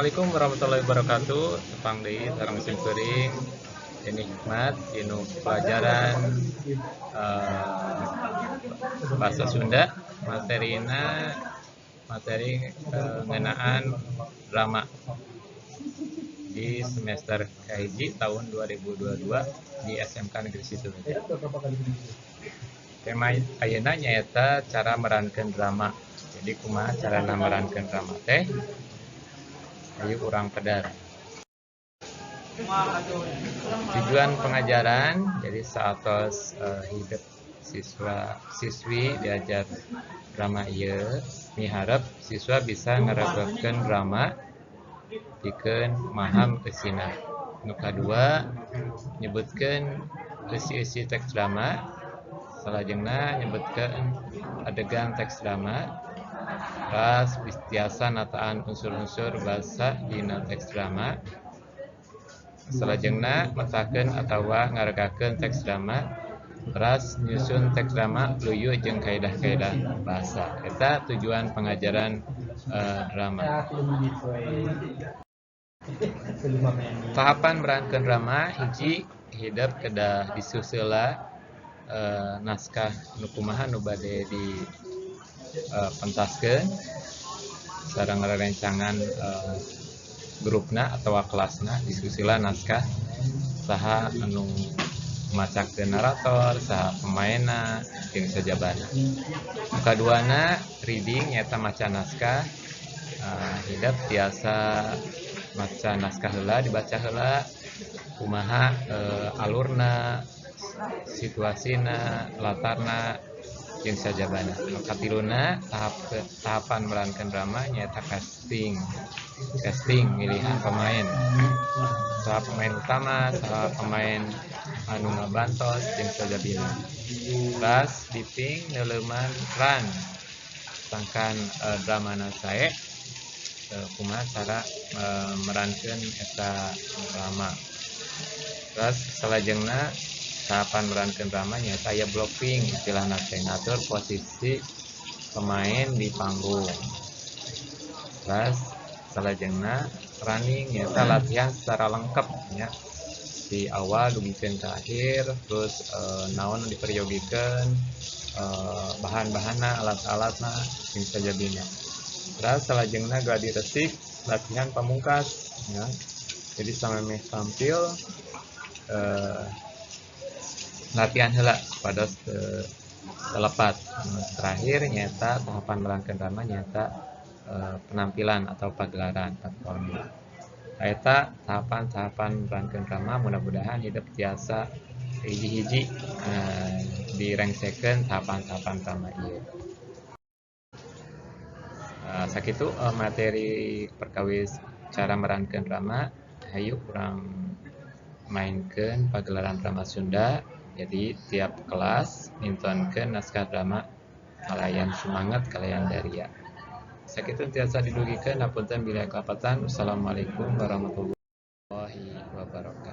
Assalamualaikum warahmatullahi wabarakatuh. Tepang deui sareng musim kuring. Ini hikmat dinu pelajaran bahasa Sunda. Materi ngeunaan drama di semester kahiji tahun 2022 di SMK Negeri Situbondo. Tema ayeuna nyaeta cara merankeun drama. Jadi kumaha carana merankeun drama teh? Ayo urang pedar. Tujuan pengajaran jadi saatos hidup siswi diajar drama ieu miharep siswa bisa ngarebegkeun drama pikeun maham eusina. Nu kadua nyebutkeun eusi-eusi teks drama, salajengna nyebutkeun adegan teks drama. Ras tiasa nataan unsur-unsur bahasa dina teks drama. Salajengna metakeun atawa ngaregakeun teks drama. Ras nyusun teks drama luyu jeung kaedah-kaedah bahasa. Eta tujuan pengajaran drama. Tahapan merankeun drama hiji hideup kedah disusulah naskah nu kumaha nu bade di pentaskeun sareng rerencangan grupna atau kelasna disusila naskah saha anu macakeun narator, saha pemainna jeung sajabana. Kaduana reading nyaeta maca naskah. Hideup tiasa maca naskah heula dibaca heula kumaha alurna, situasina, latarna jeung sajabana. Katiluna tahapan merankeun drama nyaeta casting milihan pemain. Saha pemain utama, saha pemain anu ngabantos jeung sajabina. Ras diping neuleuman ran sangkan dramana sae kumaha cara merankeun eta drama. Ras salajengna tahapan merankeun drama nyaeta aya blocking istilahna teh ngatur posisi pemain di panggung. Ras salajengna running nyaeta latihan secara lengkap nya. Di awal dugikeun ka akhir terus naon diperyogikeun bahan-bahanna alat-alatna jeung sajabina. Ras salajengna gladi resik latihan pamungkas nya. Jadi samemeh tampil latihan heula pada telepat. Terakhir nyata tahapan merankeun drama nyata penampilan atau pagelaran performa. Eta tahapan-tahapan merankeun drama mudah-mudahan hidup tiasa hiji-hiji direngsekeun tahapan-tahapan drama ieu. Sakitu materi perkawis cara merankeun drama. Hayu urang mainkeun pagelaran drama Sunda. Jadi tiap kelas nintonkeun naskah drama kalayan semangat kalayan daria. Sakitu tiasa didugikeun hapunten bila kelapatan. Wassalamualaikum warahmatullahi wabarakatuh.